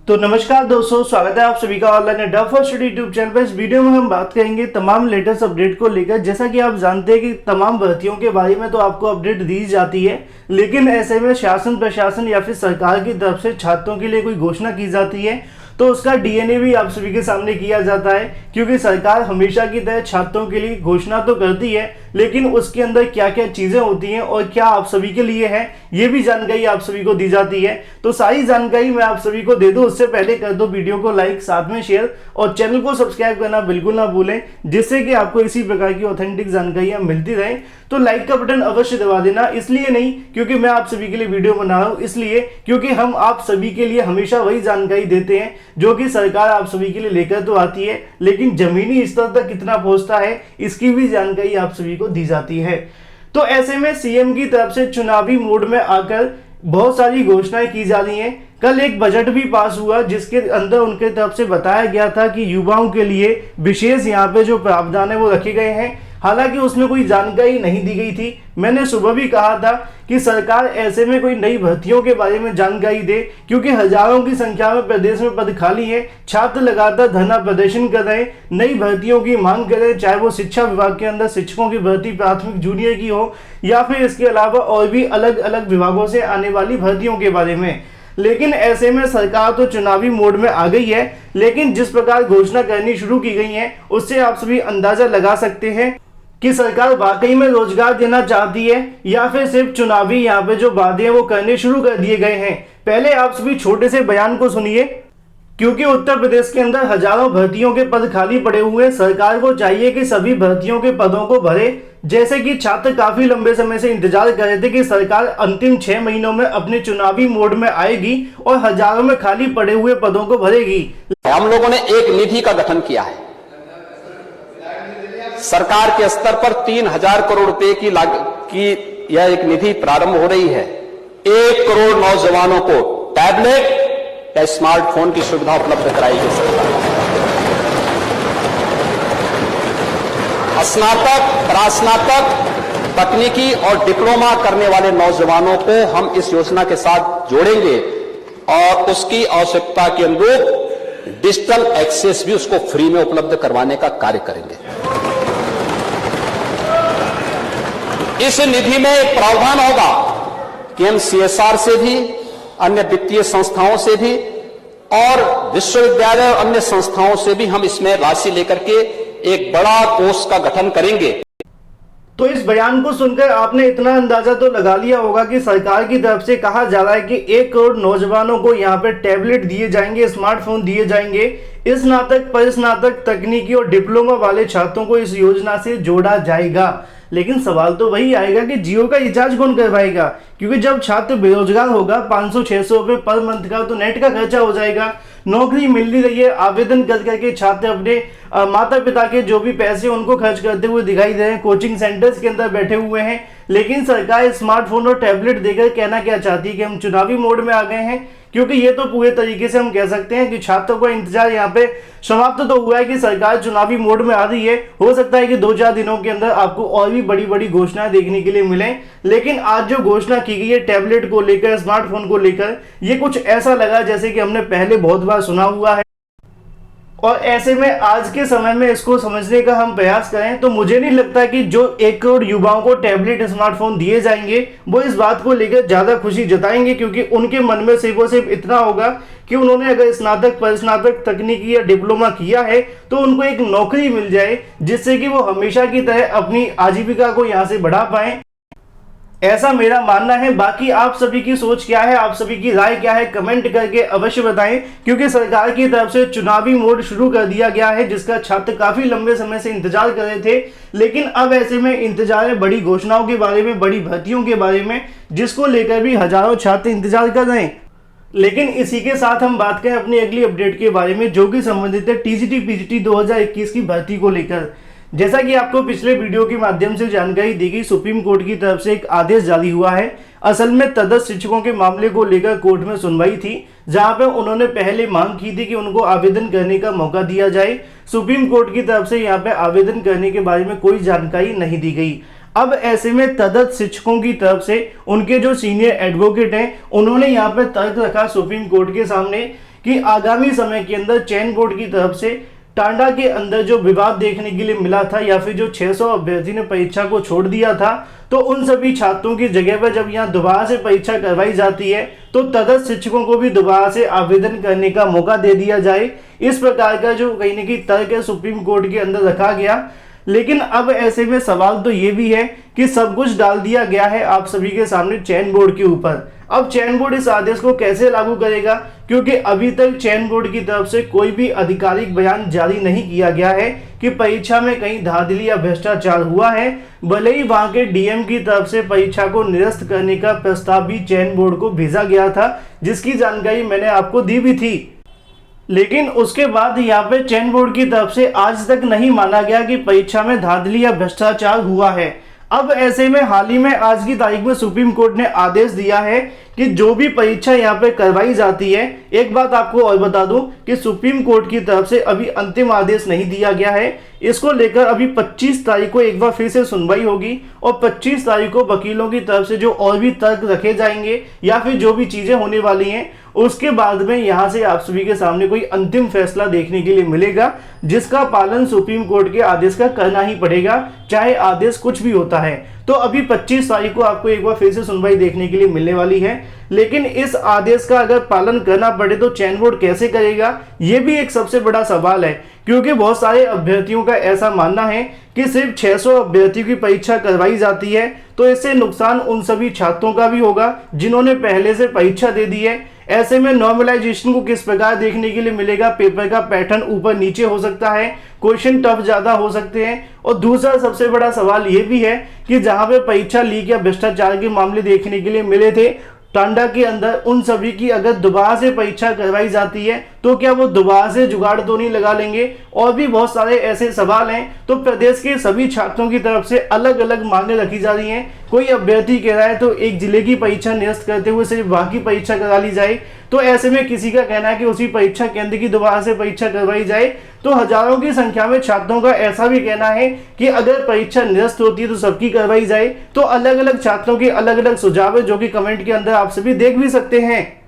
तो नमस्कार दोस्तों, स्वागत है आप सभी का ऑनलाइन अड्डा फॉर स्टडी यूट्यूब चैनल पर। इस वीडियो में हम बात करेंगे तमाम लेटेस्ट अपडेट को लेकर। जैसा कि आप जानते हैं कि तमाम भर्तियों के बारे में तो आपको अपडेट दी जाती है, लेकिन ऐसे में शासन प्रशासन या फिर सरकार की तरफ से छात्रों के लिए कोई घोषणा की जाती है तो उसका डीएनए भी आप सभी के सामने किया जाता है, क्योंकि सरकार हमेशा की तरह छात्रों के लिए घोषणा तो करती है, लेकिन उसके अंदर क्या क्या चीजें होती हैं और क्या आप सभी के लिए है ये भी जानकारी आप सभी को दी जाती है। तो सारी जानकारी मैं आप सभी को दे दूं, उससे पहले कर दो वीडियो को लाइक, साथ में शेयर और चैनल को सब्सक्राइब करना बिल्कुल ना भूलें, जिससे कि आपको इसी प्रकार की ऑथेंटिक जानकारियां मिलती रहे। तो लाइक का बटन अवश्य दबा देना, इसलिए नहीं क्योंकि मैं आप सभी के लिए वीडियो बना रहा हूं, इसलिए क्योंकि हम आप सभी के लिए हमेशा वही जानकारी देते हैं जो कि सरकार आप सभी के लिए लेकर तो आती है, लेकिन जमीनी स्तर तक कितना पहुंचता है इसकी भी जानकारी आप सभी को दी जाती है। तो ऐसे में सीएम की तरफ से चुनावी मोड में आकर बहुत सारी घोषणाएं की जा रही हैं। कल एक बजट भी पास हुआ जिसके अंदर उनके तरफ से बताया गया था कि युवाओं के लिए विशेष यहाँ पे जो प्रावधान है वो रखे गए हैं। हालांकि उसमें कोई जानकारी नहीं दी गई थी। मैंने सुबह भी कहा था कि सरकार ऐसे में कोई नई भर्तियों के बारे में जानकारी दे, क्योंकि हजारों की संख्या में प्रदेश में पद खाली है। छात्र लगातार धरना प्रदर्शन कर रहे हैं, नई भर्तियों की मांग कर रहे हैं, चाहे वो शिक्षा विभाग के अंदर शिक्षकों की भर्ती प्राथमिक जूनियर की हो या फिर इसके अलावा और भी अलग अलग विभागों से आने वाली भर्तियों के बारे में। लेकिन ऐसे में सरकार तो चुनावी मोड में आ गई है, लेकिन जिस प्रकार घोषणा करनी शुरू की गई है उससे आप सभी अंदाजा लगा सकते हैं कि सरकार वाकई में रोजगार देना चाहती है या फिर सिर्फ चुनावी यहाँ पे जो वादे हैं वो करने शुरू कर दिए गए हैं। पहले आप सभी छोटे से बयान को सुनिए, क्योंकि उत्तर प्रदेश के अंदर हजारों भर्तियों के पद खाली पड़े हुए हैं। सरकार को चाहिए कि सभी भर्तियों के पदों को भरे। जैसे कि छात्र काफी लंबे समय से इंतजार कर रहे थे कि सरकार अंतिम 6 महीनों में अपने चुनावी मोड में आएगी और हजारों में खाली पड़े हुए पदों को भरेगी। हम लोगों ने एक निधि का गठन किया है। सरकार के स्तर पर 3,000 करोड़ रुपए की यह एक निधि प्रारंभ हो रही है। 1 करोड़ नौजवानों को टैबलेट या स्मार्टफोन की सुविधा उपलब्ध कराई गई। स्नातक, प्रास्नातक, तकनीकी और डिप्लोमा करने वाले नौजवानों को हम इस योजना के साथ जोड़ेंगे और उसकी आवश्यकता के अनुरूप डिजिटल एक्सेस भी उसको फ्री में उपलब्ध करवाने का कार्य करेंगे। इस निधि में एक प्रावधान होगा कि हम सीएसआर से भी, अन्य वित्तीय संस्थाओं से भी और विश्वविद्यालय और अन्य संस्थाओं से भी हम इसमें राशि लेकर के एक बड़ा कोष का गठन करेंगे। तो इस बयान को सुनकर आपने इतना अंदाजा तो लगा लिया होगा कि सरकार की तरफ से कहा जा रहा है कि 1 करोड़ नौजवानों को यहाँ पे टैबलेट दिए जाएंगे, स्मार्टफोन दिए जाएंगे। स्नातक, परिस्नातक, तकनीकी और डिप्लोमा वाले छात्रों को इस योजना से जोड़ा जाएगा। लेकिन सवाल तो वही आएगा कि जियो का रिचार्ज कौन करवाएगा, क्योंकि जब छात्र बेरोजगार होगा 500-600 रुपए पर मंथ का तो नेट का खर्चा हो जाएगा। नौकरी मिल नहीं रही है, आवेदन कर करके छात्र अपने माता पिता के जो भी पैसे उनको खर्च करते हुए दिखाई दे रहे हैं, कोचिंग सेंटर्स के अंदर बैठे हुए हैं। लेकिन सरकार स्मार्टफोन और टैबलेट देकर कहना क्या चाहती है कि हम चुनावी मोड में आ गए हैं, क्योंकि ये तो पूरे तरीके से हम कह सकते हैं कि छात्रों का इंतजार यहाँ पे समाप्त तो हुआ है कि सरकार चुनावी मोड में आ रही है। हो सकता है कि 2-4 दिनों के अंदर आपको और भी बड़ी बड़ी घोषणाएं देखने के लिए मिले, लेकिन आज जो घोषणा की गई है टैबलेट को लेकर, स्मार्टफोन को लेकर, ये कुछ ऐसा लगा जैसे कि हमने पहले बहुत बार सुना हुआ है। और ऐसे में आज के समय में इसको समझने का हम प्रयास करें तो मुझे नहीं लगता कि जो 1 करोड़ युवाओं को टैबलेट, स्मार्टफोन दिए जाएंगे वो इस बात को लेकर ज्यादा खुशी जताएंगे, क्योंकि उनके मन में सिर्फ और सिर्फ इतना होगा कि उन्होंने अगर स्नातक, परिस्नातक, तकनीकी या डिप्लोमा किया है तो उनको एक नौकरी मिल जाए, जिससे कि वो हमेशा की तरह अपनी आजीविका को यहाँ से बढ़ा पाए। ऐसा मेरा मानना है। बाकी आप सभी की सोच क्या है, आप सभी की राय क्या है, कमेंट करके अवश्य बताएं, क्योंकि सरकार की तरफ से चुनावी मोड शुरू कर दिया गया है जिसका छात्र काफी लंबे समय से इंतजार कर रहे थे। लेकिन अब ऐसे में इंतजार है बड़ी घोषणाओं के बारे में, बड़ी भर्तियों के बारे में, जिसको लेकर भी हजारों छात्र इंतजार कर रहे हैं। लेकिन इसी के साथ हम बात करें अपनी अगली अपडेट के बारे में, जो कि संबंधित है टीजीटी पीजीटी 2021 की भर्ती को लेकर। जैसा कि आपको पिछले वीडियो के माध्यम से जानकारी दी गई, सुप्रीम कोर्ट की तरफ से एक आदेश जारी हुआ है। असल में तदस्थ शिक्षकों के मामले को लेकर कोर्ट में सुनवाई थी, जहां पर उन्होंने पहले मांग की थी कि उनको आवेदन करने का मौका दिया जाए। सुप्रीम कोर्ट की तरफ से यहां पे आवेदन करने के बारे में कोई जानकारी नहीं दी गई। अब ऐसे में तदस्थ शिक्षकों की तरफ से उनके जो सीनियर एडवोकेट हैं उन्होंने यहाँ पे तर्क रखा सुप्रीम कोर्ट के सामने कि आगामी समय के अंदर चयन बोर्ड की तरफ से टांडा के अंदर जो विवाद देखने के लिए मिला था या फिर जो 600 अभ्यर्थी ने परीक्षा को छोड़ दिया था, तो उन सभी छात्रों की जगह पर जब यहाँ दोबारा से परीक्षा करवाई जाती है तो तटस्थ शिक्षकों को भी दोबारा से आवेदन करने का मौका दे दिया जाए। इस प्रकार का जो कहीं ना कहीं तर्क है सुप्रीम कोर्ट के अंदर रखा गया। लेकिन अब ऐसे में सवाल तो ये भी है कि सब कुछ डाल दिया गया है आप सभी के सामने चयन बोर्ड के ऊपर। अब चयन बोर्ड इस आदेश को कैसे लागू करेगा, क्योंकि अभी तक चयन बोर्ड की तरफ से कोई भी आधिकारिक बयान जारी नहीं किया गया है कि परीक्षा में कहीं धांधली या भ्रष्टाचार हुआ है। भले ही वहां के डीएम की तरफ से परीक्षा को निरस्त करने का प्रस्ताव भी चयन बोर्ड को भेजा गया था, जिसकी जानकारी मैंने आपको दी भी थी, लेकिन उसके बाद यहाँ पे चयन बोर्ड की तरफ से आज तक नहीं माना गया कि परीक्षा में धांधली या भ्रष्टाचार हुआ है। अब ऐसे में हाल ही में आज की तारीख में सुप्रीम कोर्ट ने आदेश दिया है कि जो भी परीक्षा यहाँ पे करवाई जाती है, एक बात आपको और बता दूं कि सुप्रीम कोर्ट की तरफ से अभी अंतिम आदेश नहीं दिया गया है। इसको लेकर अभी 25 तारीख को एक बार फिर से सुनवाई होगी और 25 तारीख को वकीलों की तरफ से जो और भी तर्क रखे जाएंगे या फिर जो भी चीजें होने वाली हैं, उसके बाद में यहाँ से आप सभी के सामने कोई अंतिम फैसला देखने के लिए मिलेगा, जिसका पालन सुप्रीम कोर्ट के आदेश का करना ही पड़ेगा, चाहे आदेश कुछ भी होता है। तो अभी 25 तारीख को आपको एक बार फिर से सुनवाई देखने के लिए मिलने वाली है। लेकिन इस आदेश का अगर पालन करना पड़े तो चयन बोर्ड कैसे करेगा, ये भी एक सबसे बड़ा सवाल है, क्योंकि बहुत सारे अभ्यर्थियों का ऐसा मानना है कि सिर्फ 600 अभ्यर्थियों की परीक्षा करवाई जाती है, तो इससे नुकसान उन सभी छात्रों का भी होगा जिन्होंने पहले से परीक्षा दे दी है। ऐसे में नॉर्मलाइजेशन को किस प्रकार देखने के लिए मिलेगा, पेपर का पैटर्न ऊपर नीचे हो सकता है, क्वेश्चन टफ ज्यादा हो सकते हैं। और दूसरा सबसे बड़ा सवाल ये भी है कि जहां पे परीक्षा लीक या भ्रष्टाचार के मामले देखने के लिए मिले थे टांडा के अंदर, उन सभी की अगर दोबारा से परीक्षा करवाई जाती है तो क्या वो दोबारा से जुगाड़ तो नहीं लगा लेंगे। और भी बहुत सारे ऐसे सवाल हैं। तो प्रदेश के सभी छात्रों की तरफ से अलग अलग मांगे रखी जा रही हैं। कोई अभ्यर्थी कह रहा है तो एक जिले की परीक्षा निरस्त करते हुए सिर्फ वहां की परीक्षा करा ली जाए, तो ऐसे में किसी का कहना है कि उसी परीक्षा केंद्र की दोबारा से परीक्षा करवाई जाए। तो हजारों की संख्या में छात्रों का ऐसा भी कहना है कि अगर परीक्षा निरस्त होती है तो सबकी करवाई जाए। तो अलग अलग छात्रों के अलग अलग सुझाव है, जो कि कमेंट के अंदर आप सभी देख भी सकते हैं।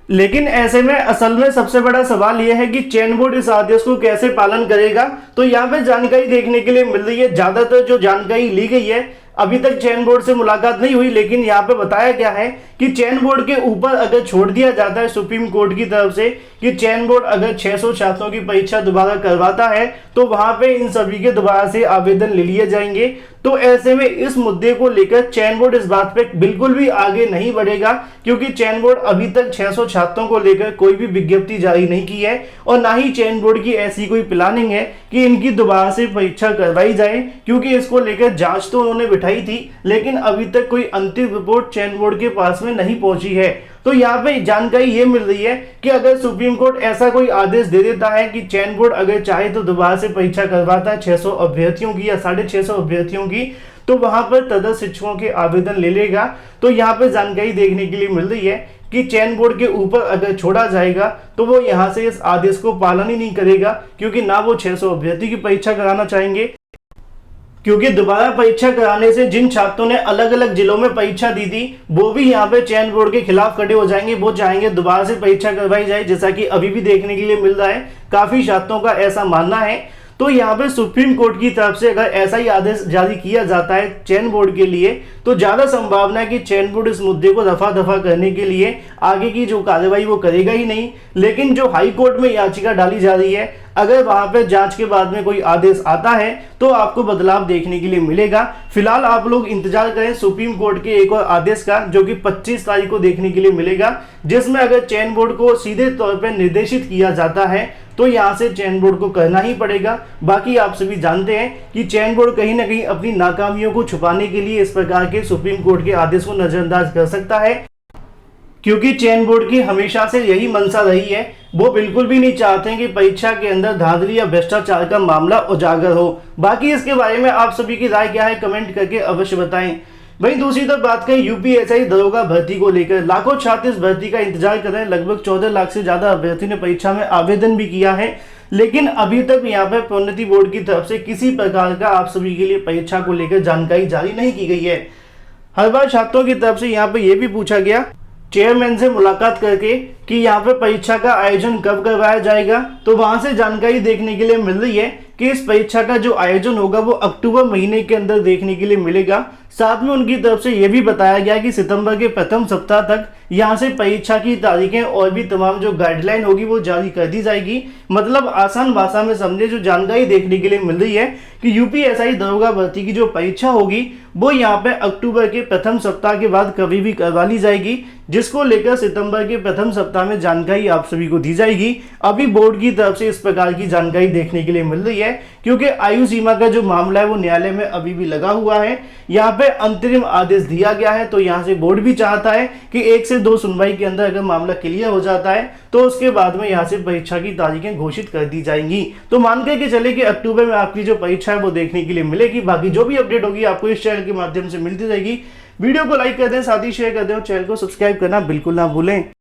लेकिन ऐसे में असल में सबसे बड़ा सवाल यह है कि चयन बोर्ड इस आदेश को कैसे पालन करेगा। तो यहाँ पे जानकारी देखने के लिए मिल रही है, ज्यादातर जो जानकारी ली गई है, अभी तक चयन बोर्ड से मुलाकात नहीं हुई, लेकिन यहाँ पे बताया गया है कि चयन बोर्ड के ऊपर अगर छोड़ दिया जाता है सुप्रीम कोर्ट की तरफ से कि चयन बोर्ड अगर 600 छात्रों की परीक्षा दोबारा करवाता है तो वहां पे इन सभी के दोबारा से आवेदन ले लिए जाएंगे। तो ऐसे में इस मुद्दे को लेकर चयन बोर्ड इस बात पे बिल्कुल भी आगे नहीं बढ़ेगा, क्योंकि चयन बोर्ड अभी तक 600 छात्रों को लेकर कोई भी विज्ञप्ति जारी नहीं की है और ना ही चयन बोर्ड की ऐसी कोई प्लानिंग है कि इनकी दोबारा से परीक्षा करवाई जाए, क्योंकि इसको लेकर जांच तो उन्होंने बिठाई थी, लेकिन अभी तक कोई अंतिम रिपोर्ट चयन बोर्ड के पास में नहीं पहुंची है। तो यहाँ पे जानकारी ये मिल रही है कि अगर सुप्रीम कोर्ट ऐसा कोई आदेश दे देता है कि चयन बोर्ड अगर चाहे तो दोबारा से परीक्षा करवाता है 600 अभ्यर्थियों की या 650 अभ्यर्थियों की, तो वहां पर तटस्थ शिक्षकों के आवेदन ले लेगा। तो यहाँ पे जानकारी देखने के लिए मिल रही है कि चयन बोर्ड के ऊपर अगर छोड़ा जाएगा तो वो यहाँ से इस आदेश को पालन ही नहीं करेगा, क्योंकि ना वो 600 अभ्यर्थी की परीक्षा कराना चाहेंगे, क्योंकि दोबारा परीक्षा कराने से जिन छात्रों ने अलग अलग जिलों में परीक्षा दी थी वो भी यहाँ पे चयन बोर्ड के खिलाफ खड़े हो जाएंगे। वो चाहेंगे दोबारा से परीक्षा करवाई जाए, जैसा कि अभी भी देखने के लिए मिल रहा है, काफी छात्रों का ऐसा मानना है। तो यहाँ पे सुप्रीम कोर्ट की तरफ से अगर ऐसा ही आदेश जारी किया जाता है चयन बोर्ड के लिए, तो ज्यादा संभावना है कि चयन बोर्ड इस मुद्दे को रफा दफा करने के लिए आगे की जो कार्रवाई वो करेगा ही नहीं। लेकिन जो हाई कोर्ट में याचिका डाली जा रही है, अगर वहां पे जांच के बाद में कोई आदेश आता है तो आपको बदलाव देखने के लिए मिलेगा। फिलहाल आप लोग इंतजार करें सुप्रीम कोर्ट के एक और आदेश का, जो कि 25 तारीख को देखने के लिए मिलेगा, जिसमें अगर चयन बोर्ड को सीधे तौर पर निर्देशित किया जाता है तो यहाँ से चयन बोर्ड को करना ही पड़ेगा। बाकी आप सभी जानते हैं कि चयन बोर्ड कहीं ना कहीं अपनी नाकामियों को छुपाने के लिए इस प्रकार के सुप्रीम कोर्ट के आदेश को नजरअंदाज कर सकता है, क्योंकि चयन बोर्ड की हमेशा से यही मंशा रही है। वो बिल्कुल भी नहीं चाहते हैं कि परीक्षा के अंदर धांधली या भ्रष्टाचार का मामला उजागर हो। बाकी इसके बारे में आप सभी की राय क्या है, कमेंट करके अवश्य बताएं। वहीं दूसरी तरफ बात करें यूपीएससी दरोगा भर्ती को लेकर, लाखों छात्र इस भर्ती का इंतजार कर रहे हैं। लगभग 14 लाख से ज्यादा अभ्यर्थी ने परीक्षा में आवेदन भी किया है, लेकिन अभी तक यहाँ पर प्रोन्नति बोर्ड की तरफ से किसी प्रकार का आप सभी के लिए परीक्षा को लेकर जानकारी जारी नहीं की गई है। हर बार छात्रों की तरफ से यहाँ पर यह भी पूछा गया चेयरमैन से मुलाकात करके कि यहाँ पे परीक्षा का आयोजन कब करवाया जाएगा, तो वहां से जानकारी देखने के लिए मिल रही है कि इस परीक्षा का जो आयोजन होगा वो अक्टूबर महीने के अंदर देखने के लिए मिलेगा। साथ में उनकी तरफ से यह भी बताया गया कि सितंबर के प्रथम सप्ताह तक यहाँ से परीक्षा की तारीखें और भी तमाम जो गाइडलाइन होगी वो जारी कर दी जाएगी। मतलब आसान भाषा में समझे, जो जानकारी देखने के लिए मिल रही है कि यूपीएसआई दरोगा भर्ती की जो परीक्षा होगी वो यहाँ पे अक्टूबर के प्रथम सप्ताह के बाद कभी भी करवा ली जाएगी, जिसको लेकर सितंबर के प्रथम सप्ताह में जानकारी आप सभी को दी जाएगी। अभी बोर्ड की तरफ से इस प्रकार की जानकारी देखने के लिए मिल रही है, क्योंकि आयु सीमा का जो मामला है वो न्यायालय में अभी भी लगा हुआ है। यहाँ पे अंतरिम आदेश दिया गया है, तो यहाँ से बोर्ड भी चाहता है कि 1 से 2 सुनवाई के अंदर अगर मामला क्लियर हो जाता है तो उसके बाद में यहाँ से परीक्षा की तारीखें घोषित कर दी जाएंगी। तो मान के चले कि अक्टूबर में आपकी जो परीक्षा है वो देखने के लिए मिलेगी। बाकी जो भी अपडेट होगी आपको इस चैनल के माध्यम से मिलती रहेगी। वीडियो को लाइक कर दें, साथ ही शेयर कर दें और चैनल को सब्सक्राइब करना बिल्कुल ना भूलें।